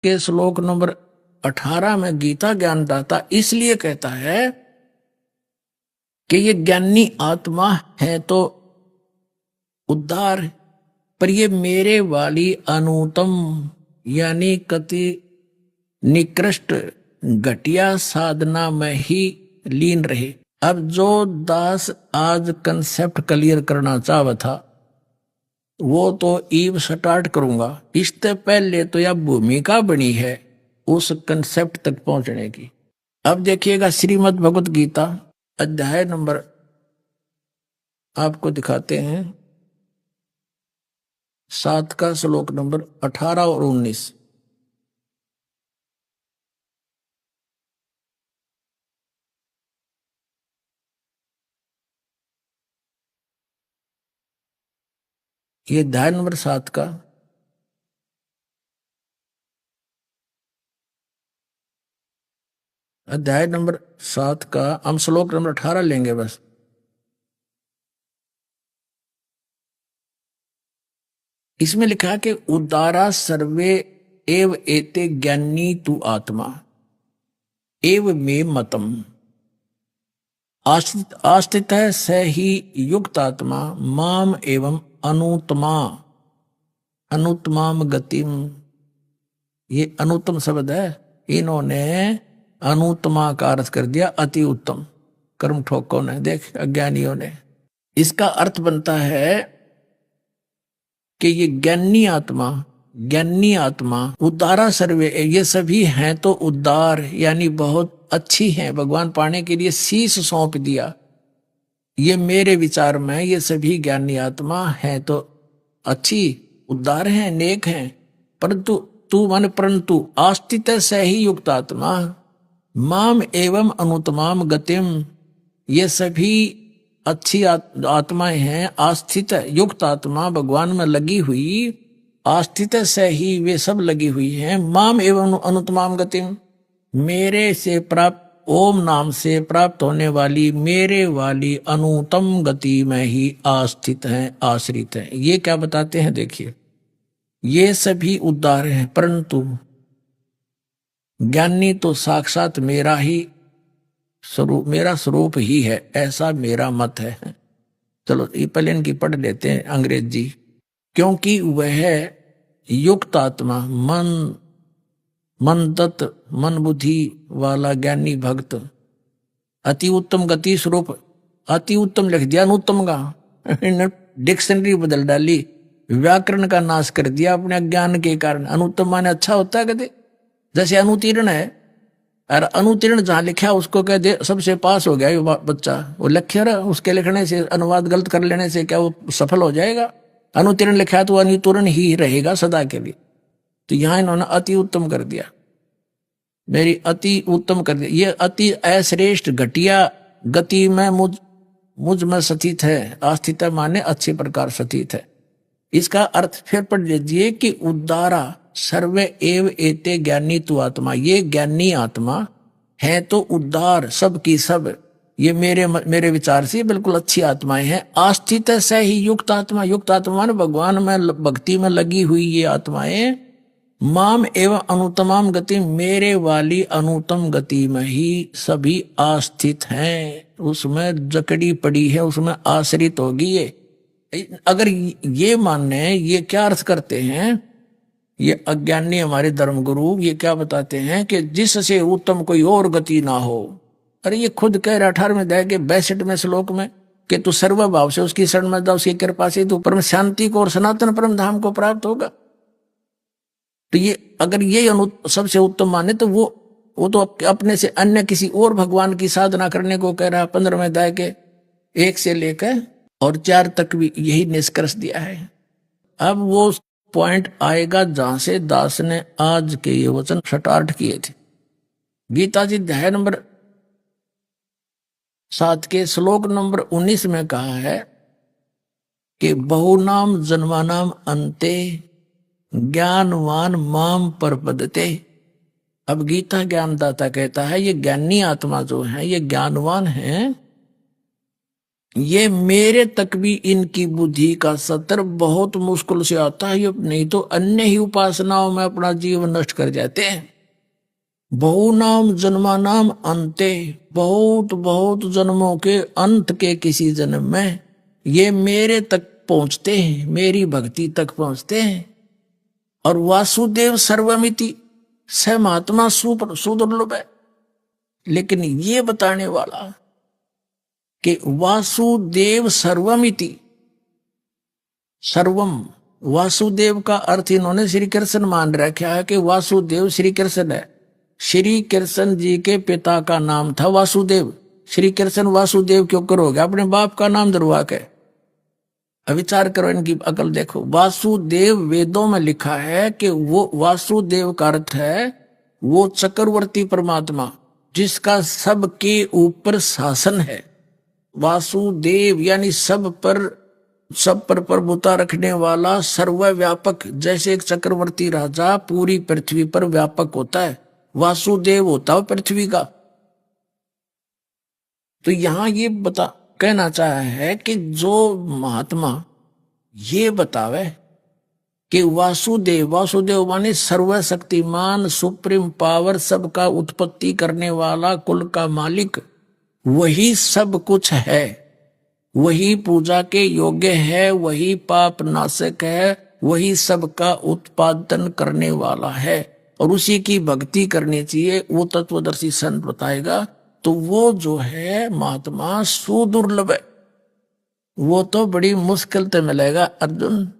के श्लोक नंबर 18 में गीता ज्ञानदाता इसलिए कहता है कि ये ज्ञानी आत्मा है तो उद्धार, पर ये मेरे वाली अनुतम यानी कति निकृष्ट घटिया साधना में ही लीन रहे। अब जो दास आज कंसेप्ट क्लियर करना चाहता था वो तो ईव स्टार्ट करूंगा। इससे पहले तो यह भूमिका बनी है उस कंसेप्ट तक पहुंचने की। अब देखिएगा श्रीमद् भगवत गीता अध्याय नंबर आपको दिखाते हैं 7 का श्लोक नंबर 18 और 19। ये अध्याय नंबर 7 का अध्याय नंबर 7 का हम श्लोक नंबर 18 लेंगे बस। इसमें लिखा कि उदारा सर्वे एव एते ज्ञानी तु आत्मा एव मे मतम आस्थित है स ही युक्त आत्मा माम एवं अनुत्तमाम गतिम। ये अनुत्तम शब्द है, इन्होंने अनुत्तमा का अर्थ कर दिया अति उत्तम। कर्म ठोकों ने, देख अज्ञानियों ने। इसका अर्थ बनता है कि ये ज्ञानी आत्मा उद्धारा सर्वे, ये सभी हैं तो उद्धार यानी बहुत अच्छी हैं, भगवान पाने के लिए शीश सौंप दिया। ये मेरे विचार में ये सभी ज्ञानी आत्मा हैं तो अच्छी उद्धार हैं, नेक हैं। परंतु आस्थित से ही युक्त आत्मा माम एवं अनुत्तमाम गतिम, ये सभी अच्छी आत्माएं हैं, आस्थित युक्त आत्मा भगवान में लगी हुई, आस्थित से ही वे सब लगी हुई हैं। माम एवं अनुत्तमाम गतिम, मेरे से प्राप्त ओम नाम से प्राप्त होने वाली मेरे वाली अनुत्तम गति में ही आस्थित हैं, आश्रित हैं। ये क्या बताते हैं देखिए, ये सभी उद्धार हैं परंतु ज्ञानी तो साक्षात मेरा ही स्वरूप, मेरा स्वरूप ही है, ऐसा मेरा मत है। चलो ये पहले इनकी पढ़ लेते हैं अंग्रेजी। क्योंकि वह युक्त आत्मा मन तत्व मन बुद्धि वाला ज्ञानी भक्त अति उत्तम गति स्वरूप, अति उत्तम लिख दिया अनुत्तम का डिक्शनरी बदल डाली, व्याकरण का नाश कर दिया अपने अज्ञान के कारण। अनुत्तम माने अच्छा होता है कहते, जैसे अनुतीर्ण है, और अनुतीर्ण जहां लिखा उसको कह दे सबसे पास हो गया बच्चा, वो लिखे रहा, उसके लिखने से अनुवाद गलत कर लेने से क्या वो सफल हो जाएगा? अनुतीर्ण लिखा तो अनुतीर्ण ही रहेगा सदा के लिए। तो यहां इन्होंने अति उत्तम कर दिया, मेरी अति उत्तम कर दिया। ये अति अश्रेष्ठ घटिया गति में मुझ में स्थित है। आस्थित माने अच्छे प्रकार स्थित है। इसका अर्थ फिर पढ़ लीजिए कि उद्धारा सर्वे एव एते ज्ञानी तु आत्मा, ये ज्ञानी आत्मा है तो उद्धार सब की सब, ये मेरे विचार से बिल्कुल अच्छी आत्माएं हैं। आस्थित से ही युक्त आत्मा, युक्त आत्मा ने भगवान में भक्ति में लगी हुई ये आत्माएं माम एवं अनुत्तमाम गति, मेरे वाली अनुत्तम गति में ही सभी आस्थित हैं, उसमें जकड़ी पड़ी है, उसमें आश्रित होगी। ये अगर ये मानने, ये क्या अर्थ करते हैं ये अज्ञानी हमारे धर्मगुरु, ये क्या बताते हैं कि जिससे उत्तम कोई और गति ना हो। अरे ये खुद कह रहा 18वें अध्याय के 62वें श्लोक में कि तू सर्वभाव से उसकी शरण में जा, उसकी कृपा से तू परम शांति को और सनातन परम धाम को प्राप्त होगा। तो ये अगर ये सबसे उत्तम माने तो वो तो अपने से अन्य किसी और भगवान की साधना करने को कह रहा। 15वें अध्याय के 1 से लेकर और 4 तक भी यही निष्कर्ष दिया है। अब वो पॉइंट आएगा जहां से दास ने आज के ये वचन स्टार्ट किए थे। गीता जी अध्याय नंबर 7 के श्लोक नंबर 19 में कहा है कि बहुनाम जन्मानाम अंते ज्ञानवान माम परपदते। अब गीता ज्ञानदाता कहता है ये ज्ञानी आत्मा जो है ये ज्ञानवान है ये मेरे तक भी इनकी बुद्धि का सतर बहुत मुश्किल से आता है, ये नहीं तो अन्य ही उपासनाओं में अपना जीवन नष्ट कर जाते हैं। बहुनाम जन्मानाम अंते, बहुत बहुत जन्मों के अंत के किसी जन्म में ये मेरे तक पहुंचते हैं, मेरी भक्ति तक पहुंचते हैं। और वासुदेव सर्वमिति, स महात्मा सुदुर्लभ है। लेकिन ये बताने वाला कि वासुदेव सर्वमिति, सर्वम वासुदेव का अर्थ इन्होंने श्री कृष्ण मान रखा है कि वासुदेव श्री कृष्ण है। श्री कृष्ण जी के पिता का नाम था वासुदेव। श्री कृष्ण वासुदेव क्यों करोगे, अपने बाप का नाम दरवा के। विचार करो, इनकी अकल देखो। वासुदेव वेदों में लिखा है कि वो वासुदेव का अर्थ है वो चक्रवर्ती परमात्मा जिसका सबके ऊपर शासन है। वासुदेव यानी सब पर प्रभुता रखने वाला सर्वव्यापक, जैसे एक चक्रवर्ती राजा पूरी पृथ्वी पर व्यापक होता है, वासुदेव होता है पृथ्वी का। तो यहां ये कहना चाहा है कि जो महात्मा ये बतावे कि वासुदेव माने सर्वशक्तिमान, सुप्रीम पावर, सबका उत्पत्ति करने वाला, कुल का मालिक, वही सब कुछ है, वही पूजा के योग्य है, वही पाप नाशक है, वही सबका उत्पादन करने वाला है और उसी की भक्ति करनी चाहिए, वो तत्वदर्शी संत बताएगा। तो वो जो है महात्मा सुदुर्लभ है, वो तो बड़ी मुश्किल से मिलेगा अर्जुन।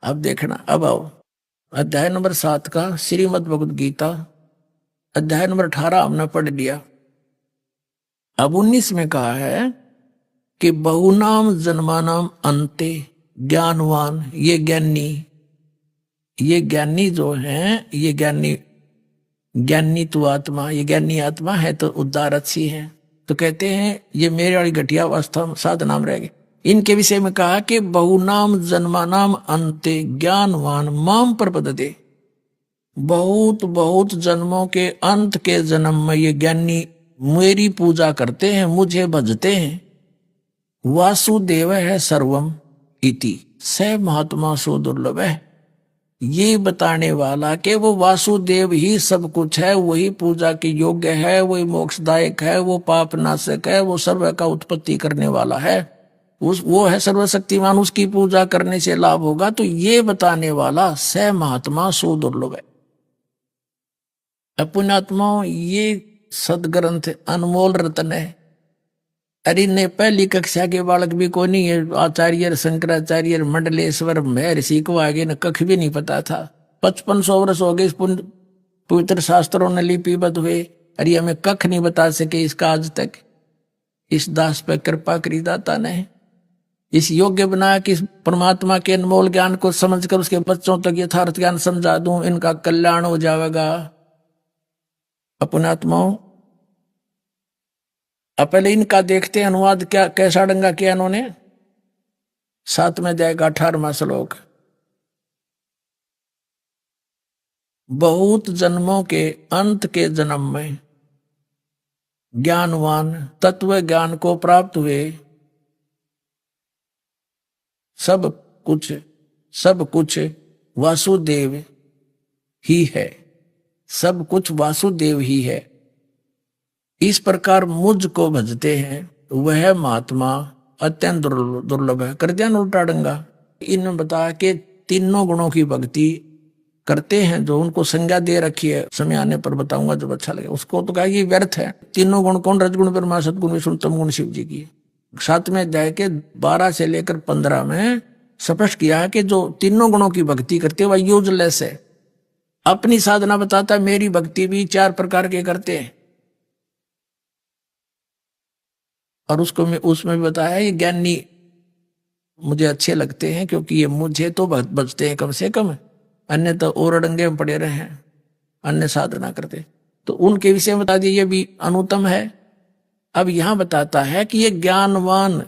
अब देखना, अब आओ अध्याय नंबर 7 का श्रीमद् भगवद गीता, अध्याय नंबर 18 हमने पढ़ लिया। अब 19 में कहा है कि बहुनाम जन्मानाम अंते ज्ञानवान, ये ज्ञानी जो हैं, ये ज्ञानी तो आत्मा, ये ज्ञानी आत्मा है तो उद्धार अच्छी है। तो कहते हैं ये मेरे वाली घटिया अवस्था साधना में रहेगी। इनके विषय में कहा कि बहुनाम जन्मानाम अंते ज्ञानवान माम प्रपद्यते, बहुत बहुत जन्मों के अंत के जन्म में ये ज्ञानी मेरी पूजा करते हैं, मुझे भजते हैं। वासुदेव है सर्वम इति, स महात्मा सुदुर्लभ है। ये बताने वाला कि वो वासुदेव ही सब कुछ है, वही पूजा के योग्य है, वही मोक्षदायक है, वो पाप नाशक है, वो सर्व का उत्पत्ति करने वाला है, वो है सर्वशक्तिमान, उसकी पूजा करने से लाभ होगा। तो ये बताने वाला स महात्मा सुदुर्लभ है। पुण्यात्माओं, ये सदग्रंथ अनमोल रत्न है। अरे ने पहली कक्षा के बालक भी कोई नहीं है, आचार्य शंकराचार्य मंडलेश्वर महर्षि को आगे न कख भी नहीं पता था। 5500 वर्ष हो गए इस पवित्र शास्त्रों ने लिपिबद्ध हुए, अरे हमें कख नहीं बता सके इसका आज तक। इस दास पर कृपा करी दाता ने, इस योग्य बना कि परमात्मा के अनमोल ज्ञान को समझकर उसके बच्चों तक यथार्थ ज्ञान समझा दूं, इनका कल्याण हो जाएगा। पुण्यात्माओं, अब पहले इनका देखते हैं अनुवाद, क्या कैसा डंगा किया इन्होंने। 7 में जाएगा 18वां श्लोक। बहुत जन्मों के अंत के जन्म में ज्ञानवान तत्व ज्ञान को प्राप्त हुए, सब कुछ वासुदेव ही है, सब कुछ वासुदेव ही है। इस प्रकार मुझ को भजते हैं, वह महात्मा अत्यंत दुर्लभ है। कर दिया न उल्टा डंगा। इन्होंने बताया कि तीनों गुणों की भक्ति करते हैं, जो उनको संज्ञा दे रखी है, समय आने पर बताऊंगा जब अच्छा लगे उसको। तो कहा ये व्यर्थ है। तीनों गुण कौन? रजगुण ब्रह्मा, सदगुण विष्णु, तम गुण शिव जी की। 7 में अध्याय के 12 से लेकर 15 में स्पष्ट किया है कि जो तीनों गुणों की भक्ति करते हैं वह यूजलेस है। अपनी साधना बताता है, मेरी भक्ति भी 4 प्रकार के करते हैं। और उसमें भी बताया ये ज्ञानी मुझे अच्छे लगते हैं क्योंकि ये मुझे तो बचते हैं कम से कम, अन्य तो और अड़ंगे में पड़े रहे हैं, अन्य साधना करते। तो उनके विषय में बता दिए ये भी अनुत्तम है। अब यहां बताता है कि ये ज्ञानवान,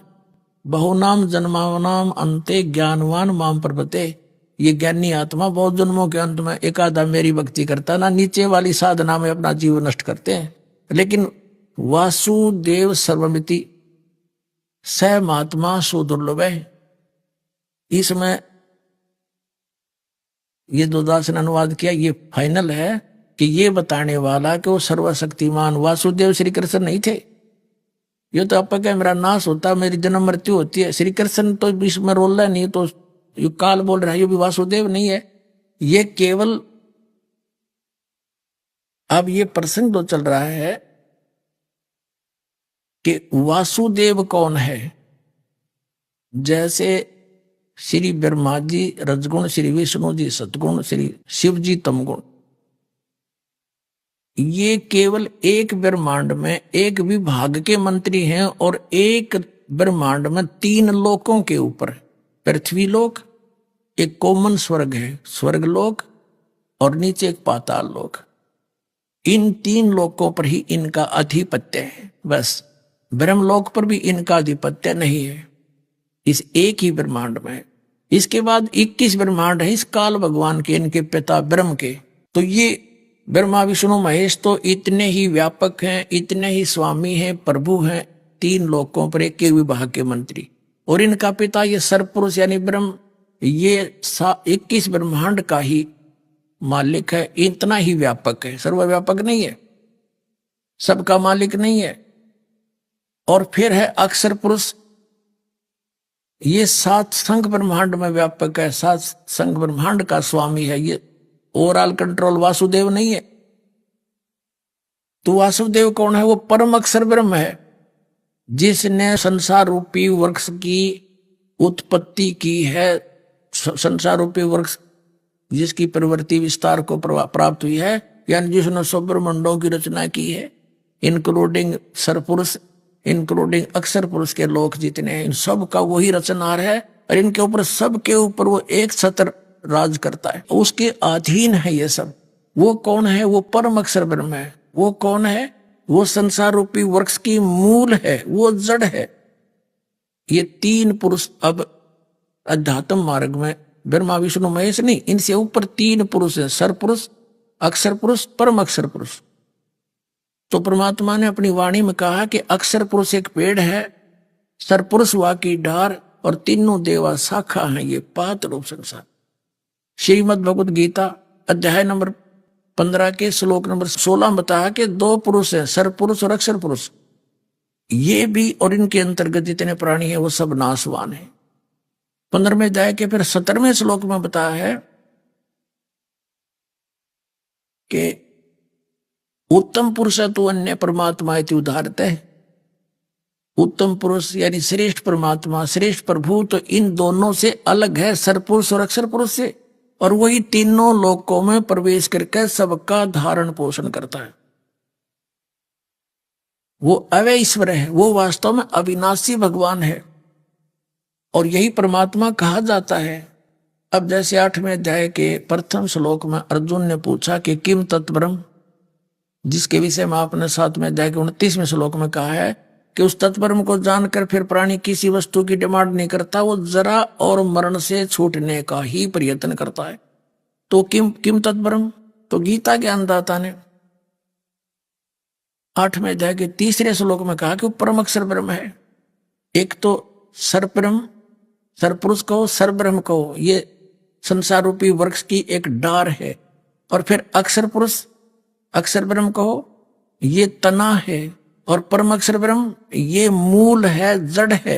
बहुनाम जन्मानाम अंते ज्ञानवान माम प्रपते, ये ज्ञानी आत्मा बहुत जन्मों के अंत में एक आधा मेरी भक्ति करता ना, नीचे वाली साधना में अपना जीवन नष्ट करते हैं। लेकिन वासुदेव सर्वमिति, स महात्मा सुदुर्लभ है। इसमें ये दो दास ने अनुवाद किया, ये फाइनल है कि ये बताने वाला कि वो सर्वशक्तिमान वासुदेव श्री कृष्ण नहीं थे। ये तो आपका क्या मेरा नाश होता, मेरी जन्म मृत्यु होती है, श्री कृष्ण तो इसमें रोल रहा नहीं, तो ये काल बोल रहा है, ये भी वासुदेव नहीं है। ये केवल अब ये प्रसंग तो चल रहा है कि वासुदेव कौन है। जैसे श्री ब्रह्मा जी रजगुण, श्री विष्णु जी सतगुण, श्री शिव जी तमगुण, ये केवल एक ब्रह्मांड में एक विभाग के मंत्री हैं और एक ब्रह्मांड में तीन लोकों के ऊपर, पृथ्वी लोक, एक कॉमन स्वर्ग है स्वर्ग लोक, और नीचे एक पाताल लोक। इन तीन लोकों पर ही इनका आधिपत्य है, बस ब्रह्मलोक पर भी इनका आधिपत्य नहीं है, इस एक ही ब्रह्मांड में। इसके बाद 21 ब्रह्मांड है इस काल भगवान के, इनके पिता ब्रह्म के। तो ये ब्रह्मा विष्णु महेश तो इतने ही व्यापक हैं, इतने ही स्वामी हैं, प्रभु हैं, तीन लोकों पर एक विभाग के मंत्री। और इनका पिता ये सर्वपुरुष यानी ब्रह्म, ये 21 ब्रह्मांड का ही मालिक है, इतना ही व्यापक है, सर्वव्यापक नहीं है, सबका मालिक नहीं है। और फिर है अक्षर पुरुष, ये 7 संघ ब्रह्मांड में व्यापक है, 7 संघ ब्रह्मांड का स्वामी है, ये ओवरऑल कंट्रोल वासुदेव नहीं है। तो वासुदेव कौन है? वो परम अक्षर ब्रह्म है, जिसने संसार रूपी वृक्ष की उत्पत्ति की है। संसार रूपी वृक्ष जिसकी प्रवृत्ति विस्तार को प्राप्त हुई है, यानी जिसने सब ब्रह्मांडों की रचना की है, इंक्लूडिंग सरपुरुष, इंक्लूडिंग अक्षर पुरुष के लोक जितने हैं, इन सब का वही रचनार है। और इनके ऊपर, सब के ऊपर वो एक छत्र राज करता है, उसके अधीन है ये सब। वो कौन है? वो परम अक्षर ब्रह्म है। वो कौन है? वो संसार रूपी वृक्ष की मूल है, वो जड़ है। ये तीन पुरुष अब अध्यात्म मार्ग में ब्रह्मा विष्णु महेश नहीं, इनसे ऊपर तीन पुरुष है, सर पुरुष, अक्षर पुरुष, परम अक्षर पुरुष। तो परमात्मा ने अपनी वाणी में कहा कि अक्षर पुरुष एक पेड़ है, सर पुरुष वा की डार, और तीनों देवा शाखा है ये पात रूप संसार। श्रीमद् भगवद गीता अध्याय नंबर 15 के श्लोक नंबर 16 बताया कि 2 पुरुष है, सर पुरुष और अक्षर पुरुष। ये भी और इनके अंतर्गत जितने प्राणी हैं वो सब नाशवान है। 15वें अध्याय के फिर 17वें श्लोक में बताया है कि उत्तम पुरुष तो अन्य परमात्मा इति उदाहरते है। उत्तम पुरुष यानी श्रेष्ठ परमात्मा, श्रेष्ठ प्रभु तो इन दोनों से अलग है, सरपुरुष और अक्षर पुरुष से। और वही तीनों लोकों में प्रवेश करके सबका धारण पोषण करता है। वो अव्यय ईश्वर है, वो वास्तव में अविनाशी भगवान है, और यही परमात्मा कहा जाता है। अब जैसे 8वें अध्याय के प्रथम श्लोक में अर्जुन ने पूछा कि किम तत्ब्रह्म, जिसके विषय में आपने 7वें अध्याय के 29वें श्लोक में कहा है कि उस तत्ब्रह्म को जानकर फिर प्राणी किसी वस्तु की डिमांड नहीं करता, वो जरा और मरण से छूटने का ही प्रयत्न करता है। तो किम तत्ब्रह्म, तो गीता ज्ञानदाता ने 8वें अध्याय के 3रे श्लोक में कहा कि वो परम अक्षर ब्रह्म है। एक तो सरब्रह्म, सरपुरुष कहो, सरब्रह्म कहो, ये संसार रूपी वृक्ष की एक डार है। और फिर अक्षर पुरुष, अक्षर ब्रह्म कहो, ये तना है। और परम अक्षर ब्रह्म ये मूल है, जड़ है,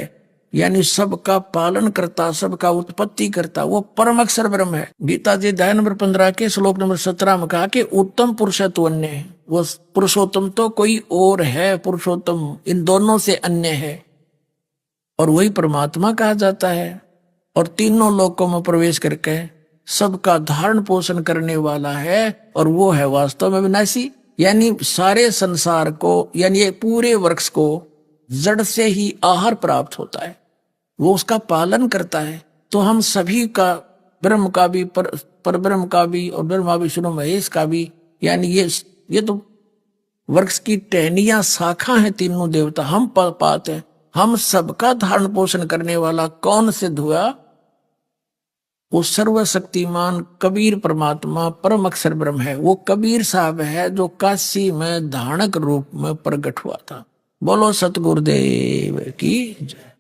यानी सबका पालन करता, सबका उत्पत्ति करता, वो परम अक्षर ब्रह्म है। गीता जी अध्याय नंबर 15 के श्लोक नंबर 17 में कहा कि उत्तम पुरुष तो अन्य है। वो पुरुषोत्तम तो कोई और है, पुरुषोत्तम इन दोनों से अन्य है, और वही परमात्मा कहा जाता है। और तीनों लोकों में प्रवेश करके सबका धारण पोषण करने वाला है, और वो है वास्तव में विनाशी, यानी सारे संसार को, यानी ये पूरे वृक्ष को जड़ से ही आहार प्राप्त होता है, वो उसका पालन करता है। तो हम सभी का, ब्रह्म का भी, पर ब्रह्म का भी, और ब्रह्मा विष्णु महेश का भी, यानी ये तो वृक्ष की टहनियां, शाखा है तीनों देवता, हम पात हैं। हम सबका धारण पोषण करने वाला कौन सिद्ध हुआ? वो सर्वशक्तिमान कबीर परमात्मा परम अक्षर ब्रह्म है। वो कबीर साहब है जो काशी में धानक रूप में प्रकट हुआ था। बोलो सतगुरुदेव की जय।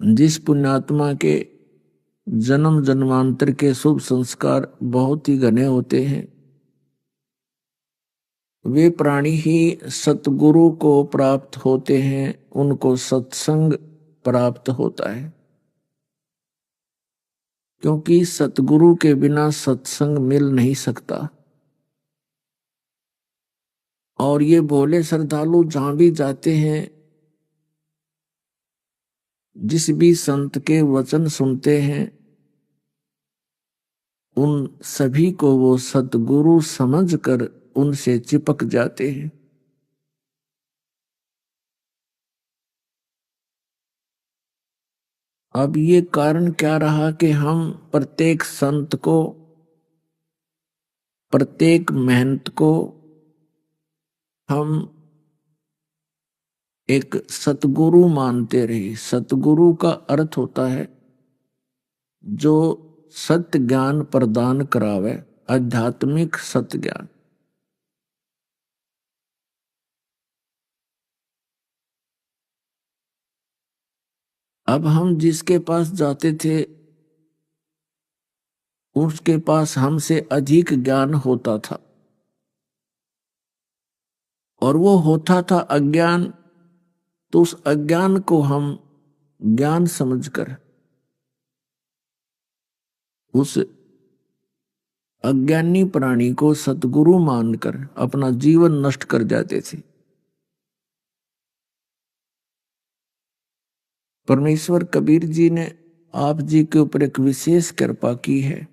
जिस पुण्यात्मा के जन्म जन्मांतर के शुभ संस्कार बहुत ही घने होते हैं, वे प्राणी ही सतगुरु को प्राप्त होते हैं, उनको सत्संग प्राप्त होता है। क्योंकि सतगुरु के बिना सत्संग मिल नहीं सकता। और ये भोले श्रद्धालु जहां भी जाते हैं, जिस भी संत के वचन सुनते हैं, उन सभी को वो सतगुरु समझकर उनसे चिपक जाते हैं। अब ये कारण क्या रहा कि हम प्रत्येक संत को, प्रत्येक महंत को हम एक सतगुरु मानते रहे। सतगुरु का अर्थ होता है जो सत्य ज्ञान प्रदान करावे, आध्यात्मिक सत्य ज्ञान। अब हम जिसके पास जाते थे उसके पास हमसे अधिक ज्ञान होता था, और वो होता था अज्ञान। तो उस अज्ञान को हम ज्ञान समझकर उस अज्ञानी प्राणी को सतगुरु मानकर अपना जीवन नष्ट कर जाते थे। परमेश्वर कबीर जी ने आप जी के ऊपर एक विशेष कृपा की है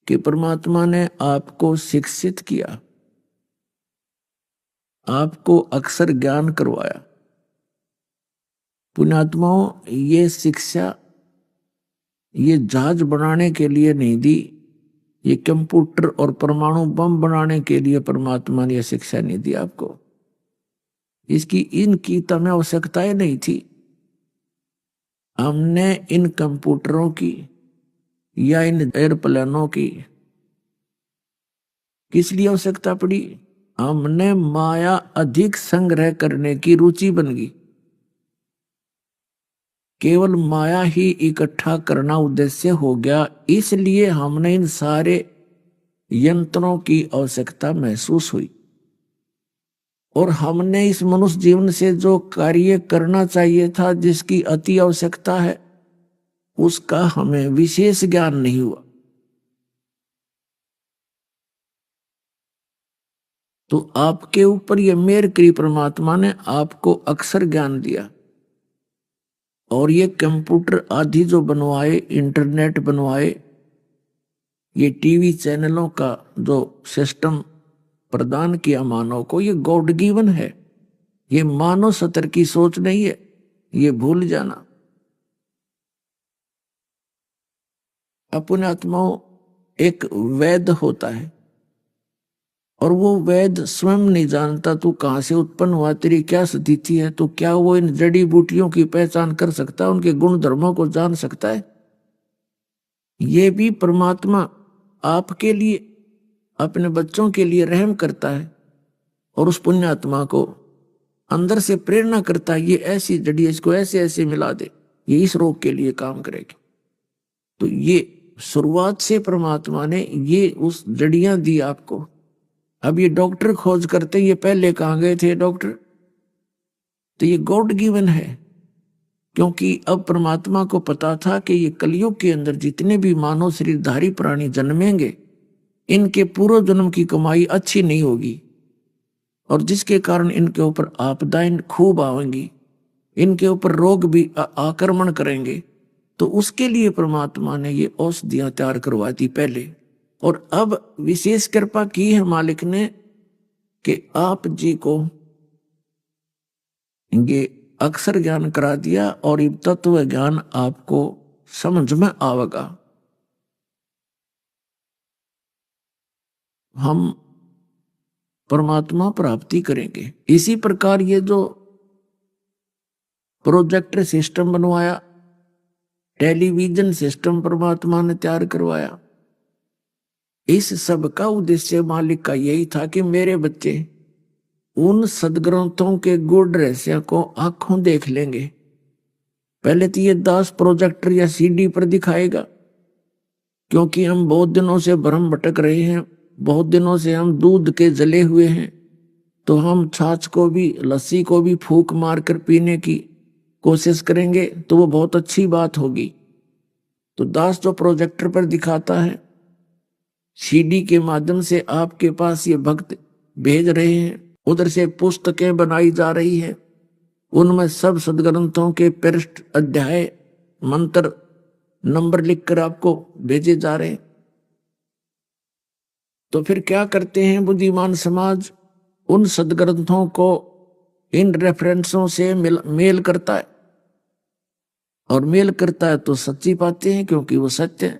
कि परमात्मा ने आपको शिक्षित किया, आपको अक्षर ज्ञान करवाया। पुण्यात्माओं, ये शिक्षा ये जहाज बनाने के लिए नहीं दी, ये कंप्यूटर और परमाणु बम बनाने के लिए परमात्मा ने यह शिक्षा नहीं दी आपको। इसकी इनकी तमें आवश्यकताएं नहीं थी। हमने इन कंप्यूटरों की या इन एयरप्लेनों की किस लिए आवश्यकता पड़ी? हमने माया अधिक संग्रह करने की रुचि बन गई। केवल माया ही इकट्ठा करना उद्देश्य हो गया, इसलिए हमने इन सारे यंत्रों की आवश्यकता महसूस हुई। और हमने इस मनुष्य जीवन से जो कार्य करना चाहिए था, जिसकी अति आवश्यकता है, उसका हमें विशेष ज्ञान नहीं हुआ। तो आपके ऊपर यह मेहर करी परमात्मा ने, आपको अक्षर ज्ञान दिया। और ये कंप्यूटर आदि जो बनवाए, इंटरनेट बनवाए, ये टीवी चैनलों का जो सिस्टम प्रदान किया मानव को, ये गॉड गिवन है। ये मानव स्तर की सोच नहीं है, ये भूल जाना। अपने आत्माओं, एक वैद होता है और वो वैद स्वयं नहीं जानता तू कहां से उत्पन्न हुआ, तेरी क्या स्थिति है, तो क्या वो इन जड़ी बूटियों की पहचान कर सकता है, उनके गुण धर्मों को जान सकता है? ये भी परमात्मा आपके लिए, अपने बच्चों के लिए रहम करता है और उस पुण्यात्मा को अंदर से प्रेरणा करता है, ये ऐसी जड़ी, इसको ऐसे ऐसे मिला दे, ये इस रोग के लिए काम करेगी। तो ये शुरुआत से परमात्मा ने ये उस जड़ियां दी आपको। अब ये डॉक्टर खोज करते, ये पहले कहाँ गए थे डॉक्टर? तो ये गॉड गिवन है, क्योंकि अब परमात्मा को पता था कि ये कलयुग के अंदर जितने भी मानव शरीरधारी प्राणी जन्मेंगे, इनके पूर्व जन्म की कमाई अच्छी नहीं होगी, और जिसके कारण इनके ऊपर आपदाएं खूब आवेंगी, इनके ऊपर रोग भी आक्रमण करेंगे। तो उसके लिए परमात्मा ने ये औषधियां तैयार करवा दी पहले। और अब विशेष कृपा की है मालिक ने कि आप जी को ये अक्षर ज्ञान करा दिया, और ये तत्व ज्ञान आपको समझ में आवेगा। हम परमात्मा प्राप्ति करेंगे। इसी प्रकार ये जो प्रोजेक्टर सिस्टम बनवाया, टेलीविजन सिस्टम परमात्मा ने तैयार करवाया, इस सब का उद्देश्य मालिक का यही था कि मेरे बच्चे उन सदग्रंथों के गुण रहस्य को आंखों देख लेंगे, पहले तो ये दास प्रोजेक्टर या सीडी पर दिखाएगा, क्योंकि हम बहुत दिनों से भ्रम भटक रहे हैं, बहुत दिनों से हम दूध के जले हुए हैं, तो हम छाछ को भी, लस्सी को भी फूंक मार कर पीने की कोशिश करेंगे तो वो बहुत अच्छी बात होगी। तो दास जो प्रोजेक्टर पर दिखाता है, सीडी के माध्यम से आपके पास ये भक्त भेज रहे हैं, उधर से पुस्तकें बनाई जा रही है, उनमें सब सदग्रंथों के पृष्ठ, अध्याय, मंत्र, नंबर लिखकर आपको भेजे जा रहे हैं। तो फिर क्या करते हैं बुद्धिमान समाज, उन सदग्रंथों को इन रेफरेंसों से मेल करता है, और मेल करता है तो सच्ची पाते हैं, क्योंकि वो सत्य है।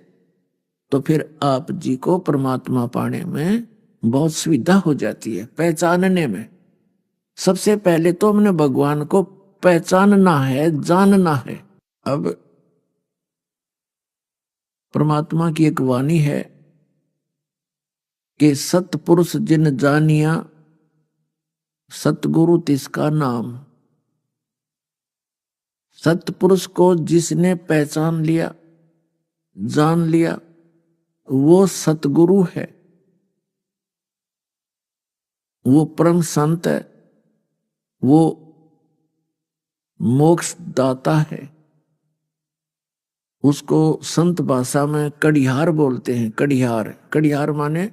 तो फिर आप जी को परमात्मा पाने में बहुत सुविधा हो जाती है, पहचानने में। सबसे पहले तो हमने भगवान को पहचानना है, जानना है। अब परमात्मा की एक वाणी है कि सतपुरुष जिन जानिया, सतगुरु तिसका नाम। सतपुरुष को जिसने पहचान लिया, जान लिया, वो सतगुरु है, वो परम संत है, वो मोक्ष दाता है। उसको संत भाषा में कड़िहार बोलते हैं। कड़िहार, कड़िहार माने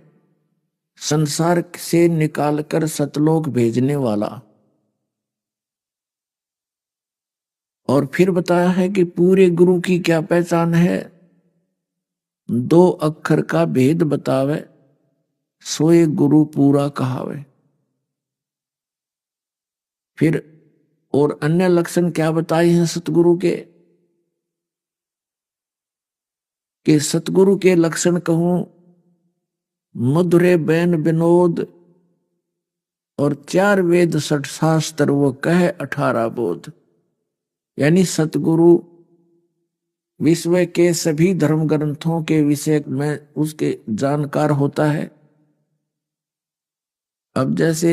संसार से निकालकर सतलोक भेजने वाला। और फिर बताया है कि पूरे गुरु की क्या पहचान है, 2 अक्षर का भेद बतावे, सोए गुरु पूरा कहावे। फिर और अन्य लक्षण क्या बताए हैं सतगुरु के, कि सतगुरु के लक्षण कहूं, मधुरे बैन विनोद, और 4 वेद 6 शास्त्र वो कहे 18 बोध। यानी सतगुरु विश्व के सभी धर्म ग्रंथों के विषय में उसके जानकार होता है। अब जैसे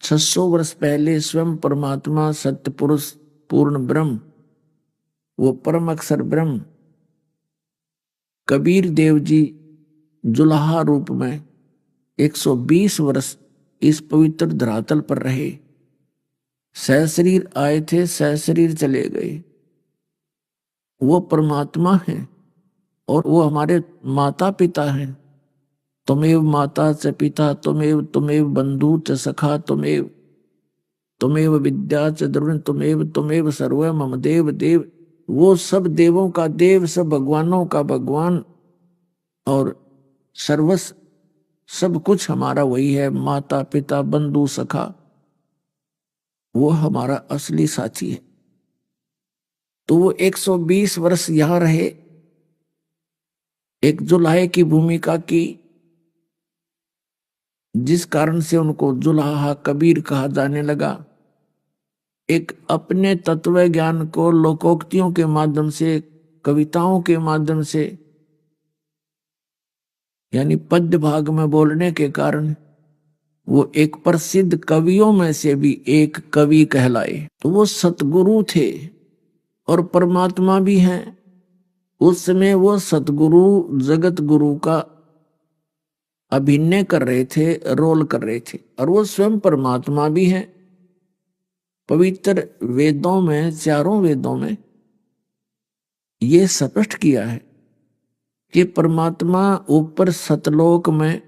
600 वर्ष पहले स्वयं परमात्मा सत्य पुरुष पूर्ण ब्रह्म, वो परम अक्षर ब्रह्म, कबीर देव जी जुलाहा रूप में 120 वर्ष इस पवित्र धरातल पर रहे। सहशरीर आए थे, सहशरीर चले गए। वो परमात्मा है और वो हमारे माता पिता हैं। तुमेव माता च पिता, तुमेव बंधु च सखा, तुमेव विद्या च द्रविण, तुमेव सर्व मम देव देव। वो सब देवों का देव, सब भगवानों का भगवान, और सर्वस्व सब कुछ हमारा वही है। माता पिता बंधु सखा, वो हमारा असली साथी है। तो वो 120 वर्ष यहां रहे, एक जुलाहे की भूमिका की, जिस कारण से उनको जुलाहा कबीर कहा जाने लगा। एक अपने तत्व ज्ञान को लोकोक्तियों के माध्यम से, कविताओं के माध्यम से, यानी पद्य भाग में बोलने के कारण वो एक प्रसिद्ध कवियों में से भी एक कवि कहलाए। तो वो सतगुरु थे और परमात्मा भी हैं। उस समय वो सतगुरु जगत गुरु का अभिनय कर रहे थे, रोल कर रहे थे, और वो स्वयं परमात्मा भी हैं। पवित्र वेदों में, 4 वेदों में ये स्पष्ट किया है कि परमात्मा ऊपर सतलोक में,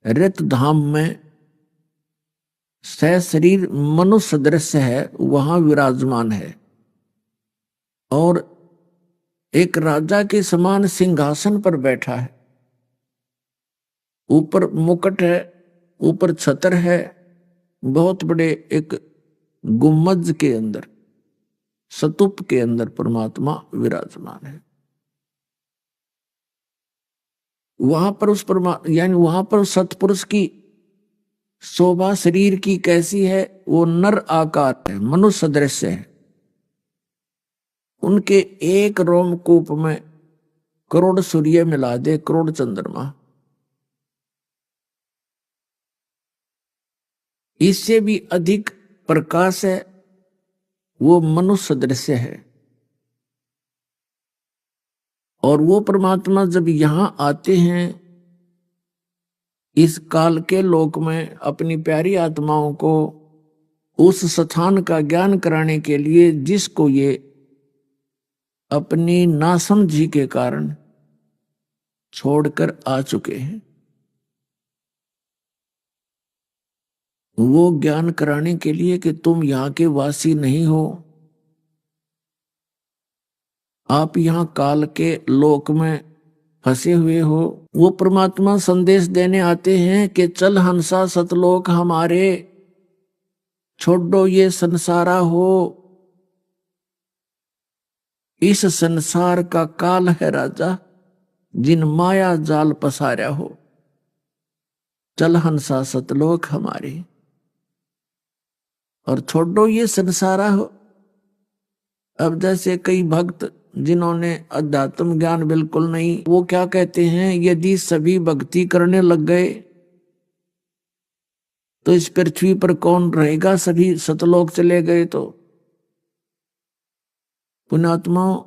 रत धाम में सहशरीर मनुष्य दृश्य है, वहां विराजमान है, और एक राजा के समान सिंहासन पर बैठा है। ऊपर मुकुट है, ऊपर छतर है, बहुत बड़े एक गुम्मज के अंदर, स्तूप के अंदर परमात्मा विराजमान है। वहां पर उस यानी वहां पर सतपुरुष की शोभा शरीर की कैसी है, वो नर आकार है, मनुष्य दृश्य है। उनके एक रोमकूप में करोड़ सूर्य मिला दे, करोड़ चंद्रमा। इससे भी अधिक प्रकाश है, वो मनुष्य दृश्य है। और वो परमात्मा जब यहां आते हैं इस काल के लोक में अपनी प्यारी आत्माओं को उस स्थान का ज्ञान कराने के लिए, जिसको ये अपनी नासमझी के कारण छोड़कर आ चुके हैं, वो ज्ञान कराने के लिए कि तुम यहां के वासी नहीं हो, आप यहां काल के लोक में फंसे हुए हो। वो परमात्मा संदेश देने आते हैं कि चल हंसा सतलोक हमारे, छोड़ो ये संसारा हो, इस संसार का काल है राजा, जिन माया जाल पसारा हो, चल हंसा सतलोक हमारे, और छोड़ो ये संसारा हो। अब जैसे कई भक्त जिन्होंने अध्यात्म ज्ञान बिल्कुल नहीं, वो क्या कहते हैं, यदि सभी भक्ति करने लग गए तो इस पृथ्वी पर कौन रहेगा, सभी सतलोक चले गए तो। पुण्यात्माओं,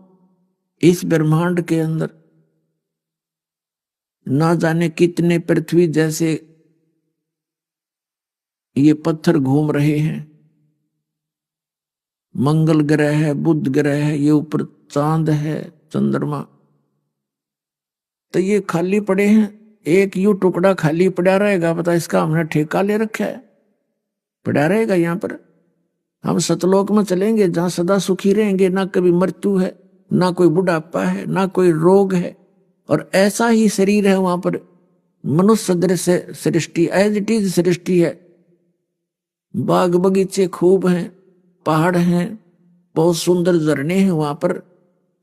इस ब्रह्मांड के अंदर ना जाने कितने पृथ्वी जैसे ये पत्थर घूम रहे हैं। मंगल ग्रह है, बुध ग्रह है, ये ऊपर चांद है, चंद्रमा, तो ये खाली पड़े हैं। एक यूं टुकड़ा खाली पड़ा रहेगा, पता इसका हमने ठेका ले रखा है, पड़ा रहेगा यहाँ पर। हम सतलोक में चलेंगे जहां सदा सुखी रहेंगे, ना कभी मृत्यु है, ना कोई बुढ़ापा है, ना कोई रोग है, और ऐसा ही शरीर है वहां पर। मनुष्य सदृश सृष्टि, एज इट इज सृष्टि है। बाग बगीचे खूब हैं, पहाड़ हैं, बहुत सुंदर झरने हैं वहां पर,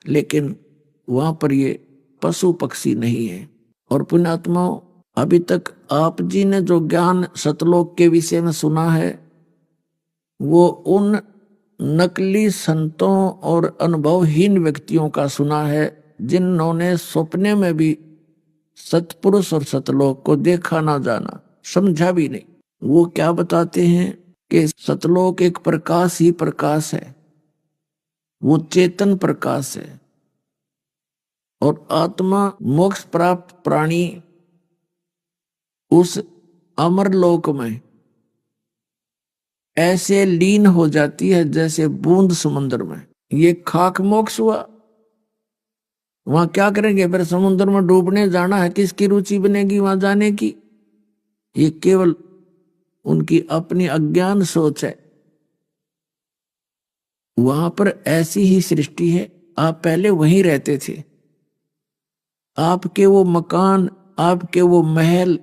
लेकिन वहां पर ये पशु पक्षी नहीं है। और पुण्यात्माओं, अभी तक आप जी ने जो ज्ञान सतलोक के विषय में सुना है, वो उन नकली संतों और अनुभवहीन व्यक्तियों का सुना है, जिन्होंने सपने में भी सतपुरुष और सतलोक को देखा ना जाना, समझा भी नहीं। वो क्या बताते हैं कि सतलोक एक प्रकाश ही प्रकाश है, वो चेतन प्रकाश है, और आत्मा मोक्ष प्राप्त प्राणी उस अमर लोक में ऐसे लीन हो जाती है जैसे बूंद समुद्र में। ये खाक मोक्ष हुआ। वहां क्या करेंगे, फिर समुद्र में डूबने जाना है, किसकी रुचि बनेगी वहां जाने की। ये केवल उनकी अपनी अज्ञान सोच है। वहां पर ऐसी ही सृष्टि है, आप पहले वहीं रहते थे, आपके वो मकान, आपके वो महल,